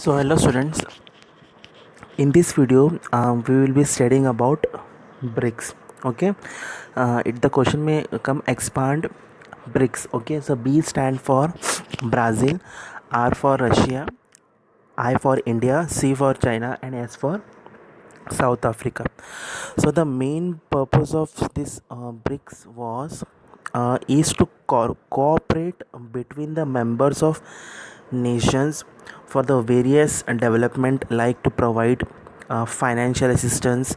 So hello students, in this video we will be studying about BRICS. Okay, the question may come expand BRICS. Okay, so B stand for Brazil, R for Russia, I for India, C for China, and S for South Africa. So the main purpose of this BRICS was is to cooperate between the members of nations for the various development, like to provide financial assistance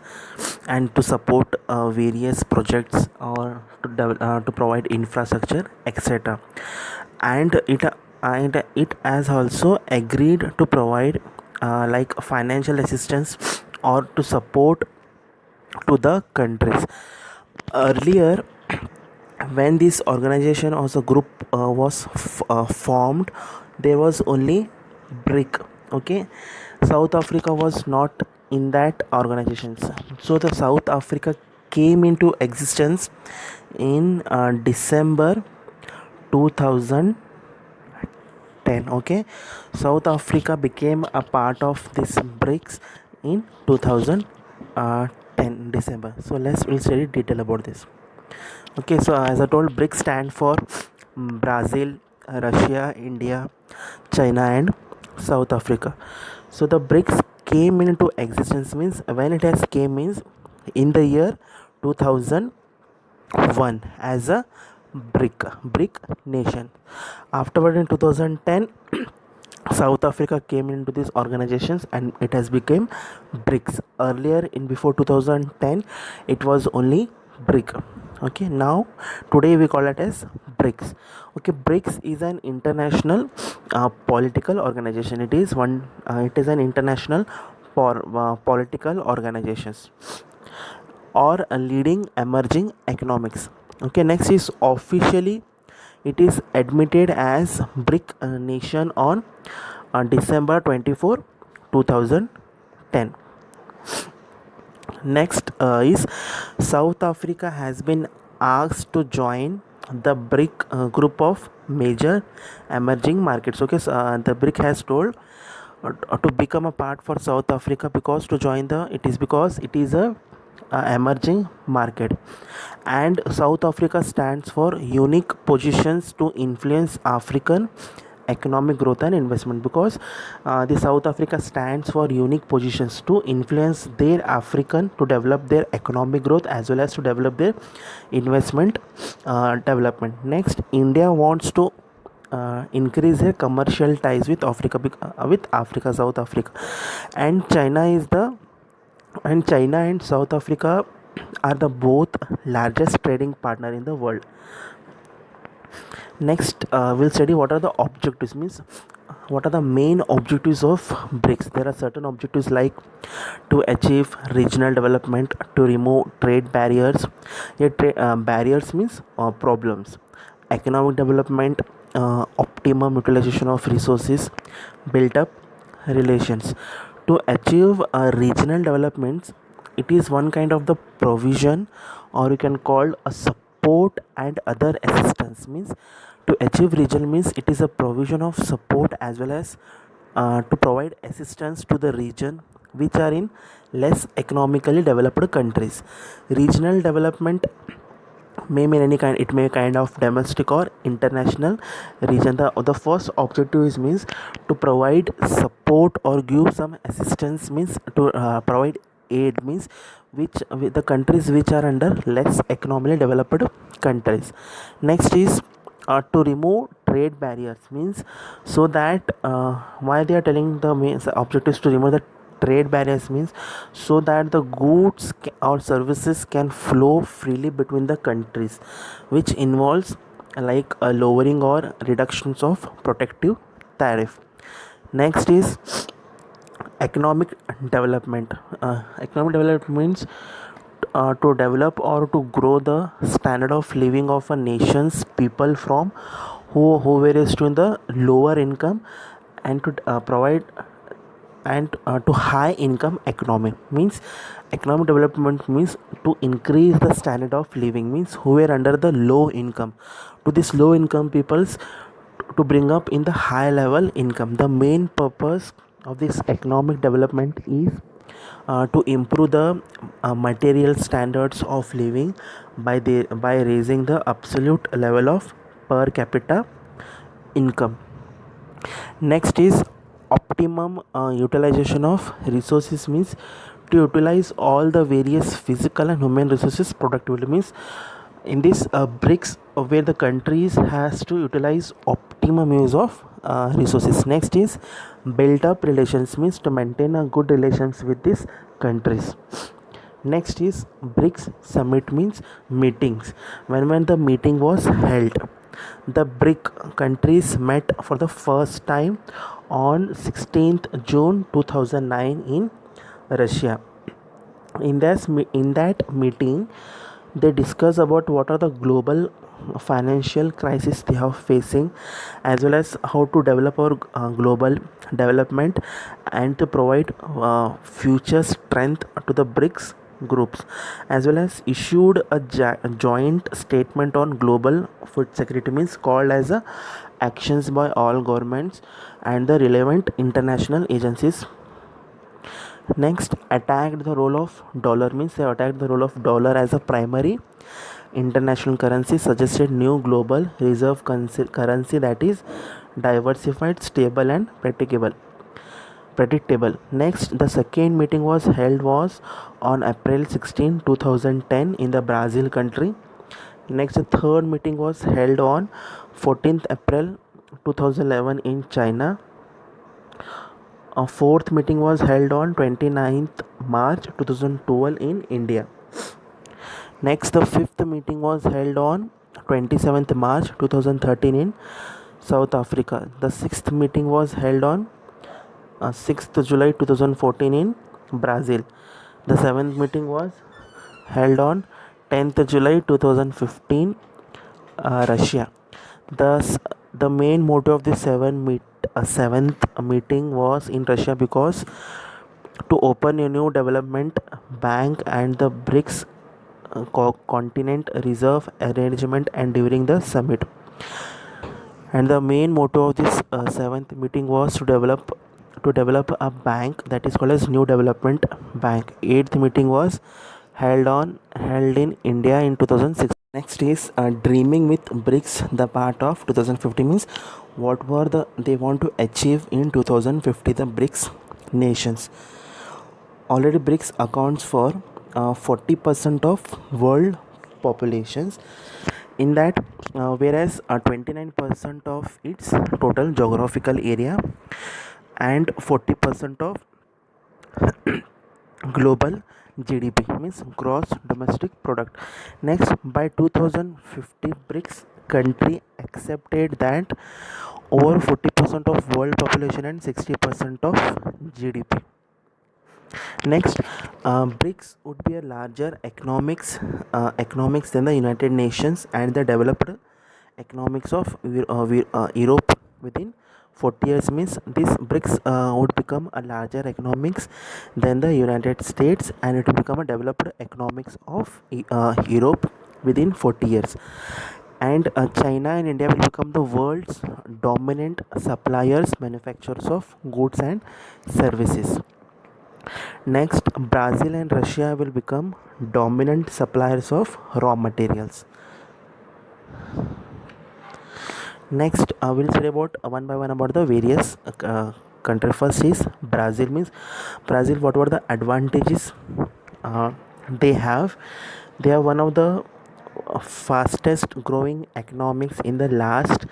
and to support various projects, or to provide infrastructure, etc. And it has also agreed to provide like financial assistance or to support to the countries. Earlier, when this organization or the group was formed, there was only BRIC. Okay, South Africa was not in that organizations. So the South Africa came into existence in December 2010. Okay, South Africa became a part of this BRICS in 2010 December. So we'll study detail about this. Okay, so as I told, BRICS stand for Brazil, Russia, India, China, and South Africa. So the BRICS came into existence means, when it has came means in the year 2001 as a BRIC nation. Afterward, in 2010, South Africa came into these organizations and it has become BRICS. Earlier, in before 2010, it was only BRIC. Okay, now today we call it as BRICS. Okay, BRICS is an international political organization. It is an international political organizations or a leading emerging economics. Okay, next is officially it is admitted as BRIC nation on December 24, 2010. Next is South Africa has been asked to join the BRIC group of major emerging markets. Okay, so the BRIC has told to become a part for South Africa, because to join because it is a emerging market, and South Africa stands for unique positions to influence African economic growth and investment, because the South Africa stands for unique positions to influence their African to develop their economic growth as well as to develop their investment development. Next, India wants to increase their commercial ties with Africa, South Africa, and China and South Africa are the both largest trading partner in the world. Next, we'll study what are the objectives, means what are the main objectives of BRICS. There are certain objectives like to achieve regional development, to remove trade barriers. Barriers means problems. Economic development, optimum utilization of resources, build up relations. To achieve regional developments, it is one kind of the provision, or you can call a support and other assistance. Means to achieve region means it is a provision of support as well as to provide assistance to the region which are in less economically developed countries. Regional development may mean any kind, it may kind of domestic or international region. The first objective is means to provide support or give some assistance, means to provide aid, means which with the countries which are under less economically developed countries. Next is to remove trade barriers, means so that why they are telling the main objective is to remove the trade barriers, means so that the goods or services can flow freely between the countries, which involves like a lowering or reductions of protective tariff. Next is economic development. Economic development means to develop or to grow the standard of living of a nation's people from who were used to in the lower income, and to provide and to high income economy. Means economic development means to increase the standard of living, means who were under the low income, to this low income peoples to bring up in the high level income. The main purpose of this economic development is to improve the material standards of living by raising the absolute level of per capita income. Next is optimum utilization of resources, means to utilize all the various physical and human resources productively, means in this BRICS where the countries has to utilize optimum use of resources. Next is build up relations, means to maintain a good relations with these countries. Next is BRICS summit, means meetings. When the meeting was held, the BRIC countries met for the first time on 16th June 2009 in Russia. In that meeting, they discuss about what are the global financial crisis they are facing, as well as how to develop our global development and to provide future strength to the BRICS groups, as well as issued a joint statement on global food security, means called as a actions by all governments and the relevant international agencies. Next, attacked the role of dollar, means they attacked the role of dollar as a primary international currency, suggested new global reserve currency that is diversified, stable and predictable. Next, the second meeting was on April 16, 2010 in the Brazil country. Next, the third meeting was held on 14th April 2011 in China. A fourth meeting was held on 29th March 2012 in India. Next, the fifth meeting was held on 27th March 2013 in South Africa. The sixth meeting was held on 6th July 2014 in Brazil. The seventh meeting was held on 10th July 2015 Russia. Thus, the main motive of the seventh meeting was in Russia because to open a new development bank and the BRICS continent reserve arrangement and during the summit. And the main motto of this seventh meeting was to develop a bank that is called as New Development Bank. Eighth meeting was held in India in 2006. Next is dreaming with BRICS, the part of 2050, means what were they want to achieve in 2050, the BRICS nations. Already BRICS accounts for 40% of world populations. In that, whereas 29% of its total geographical area and 40% of global GDP, means gross domestic product. Next, by 2050, BRICS country accepted that over 40% of world population and 60% of GDP. Next, BRICS would be a larger economics than the United Nations and the developed economics of Europe within 40 years, means this BRICS would become a larger economics than the United States and it will become a developed economics of Europe within 40 years. And China and India will become the world's dominant suppliers, manufacturers of goods and services. Next, Brazil and Russia will become dominant suppliers of raw materials. Next, I will say about one by one about the various country. First is Brazil, means Brazil. What were the advantages uh, they have? They are one of the fastest growing economics in the last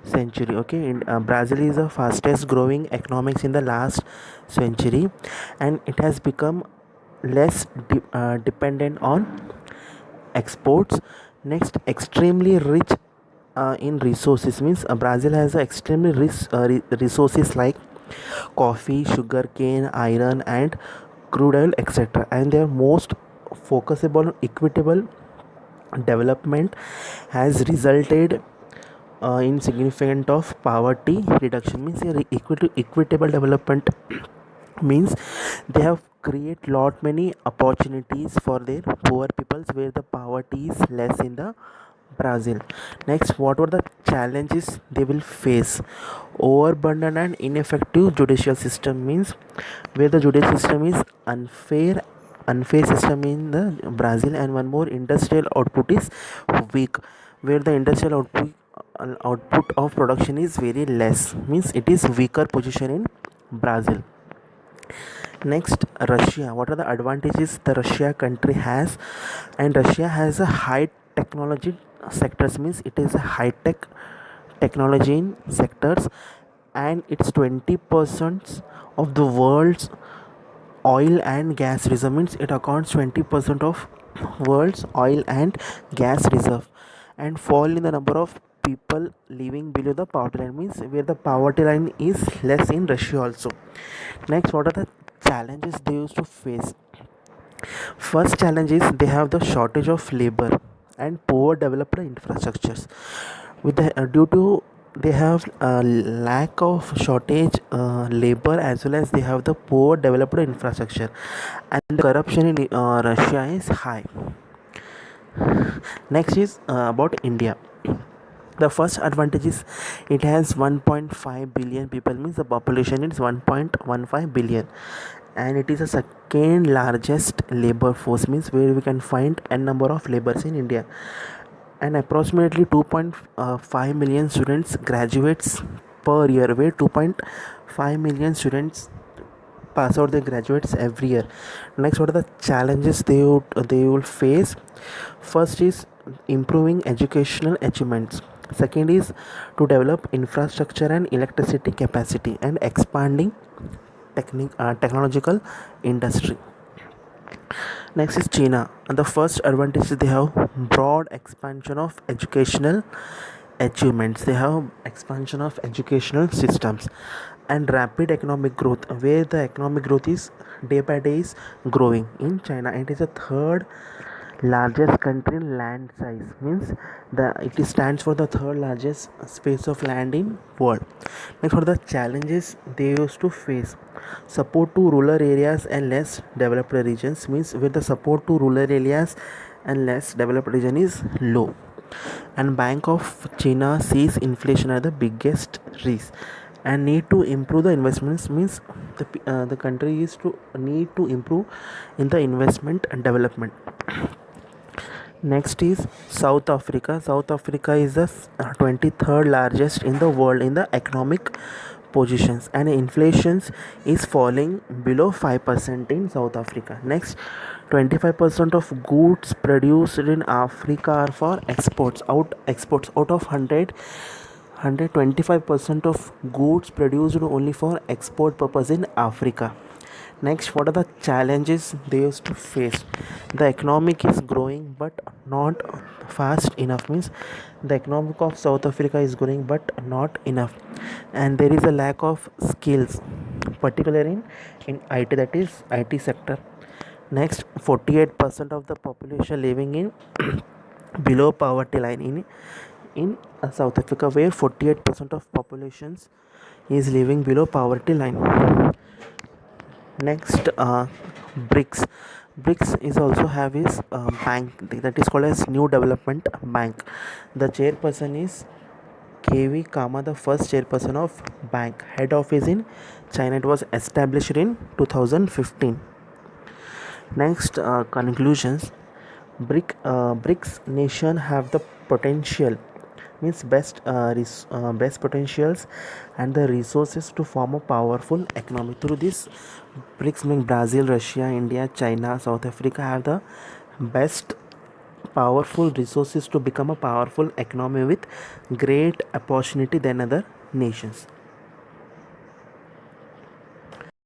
century. Okay, Brazil is the fastest growing economics in the last century, and it has become less dependent on exports. Next, extremely rich in resources, means Brazil has extremely rich resources like coffee, sugar cane, iron and crude oil, etc. And their most focusable equitable development has resulted in significant of poverty reduction, means equitable development means they have create lot many opportunities for their poor peoples where the poverty is less in the Brazil. Next, what were the challenges they will face? Overburdened and ineffective judicial system means where the judicial system is unfair system in the Brazil, and one more, industrial output is weak, where the industrial output of production is very less, means it is weaker position in Brazil. Next, Russia. What are the advantages the Russia country has? And Russia has a high technology sectors, means it is a high tech technology in sectors, and it's 20% of the world's oil and gas reserve, means it accounts 20% of world's oil and gas reserve, and fall in the number of people living below the poverty line, means where the poverty line is less in Russia also. Next, what are the challenges they used to face? First challenge is they have the shortage of labor and poor developed infrastructures. With the due to they have a lack of shortage labor, as well as they have the poor developed infrastructure, and the corruption in Russia is high. Next is about India. The first advantage is it has 1.5 billion people, means the population is 1.15 billion, and it is the second largest labor force, means where we can find n number of laborers in India, and approximately 2.5 million students graduates per year, where 2.5 million students pass out their graduates every year. Next, what are the challenges they will face? First is improving educational achievements. Second is to develop infrastructure and electricity capacity, and expanding technological industry. Next is China. And the first advantage is they have broad expansion of educational achievements. They have expansion of educational systems and rapid economic growth, where the economic growth is day by day is growing in China. It is the third largest country in land size, means it stands for the third largest space of land in world. Next, what are the challenges they used to face? Support to rural areas and less developed regions, means where the support to rural areas and less developed region is low, and Bank of China sees inflation as the biggest risk and need to improve the investments, means the country is to need to improve in the investment and development. Next is South Africa. South Africa is the 23rd largest in the world in the economic positions, and inflation is falling below 5% in South Africa. Next, 25% of goods produced in Africa are for exports out of 125% of goods produced only for export purpose in Africa. Next, what are the challenges they used to face? The economic is growing but not fast enough, means the economic of South Africa is growing but not enough, and there is a lack of skills, particularly in IT, that is IT sector. Next, 48% of the population living in below poverty line in South Africa, where 48% of populations is living below poverty line. Next, BRICS. BRICS is also have his bank, that is called as New Development Bank. The chairperson is KV Kama, the first chairperson of bank. Head office in China. It was established in 2015. Next, conclusions. BRICS nation have the potential, means best potentials and the resources to form a powerful economy. Through this, BRICS mean Brazil, Russia, India, China, South Africa have the best powerful resources to become a powerful economy with great opportunity than other nations.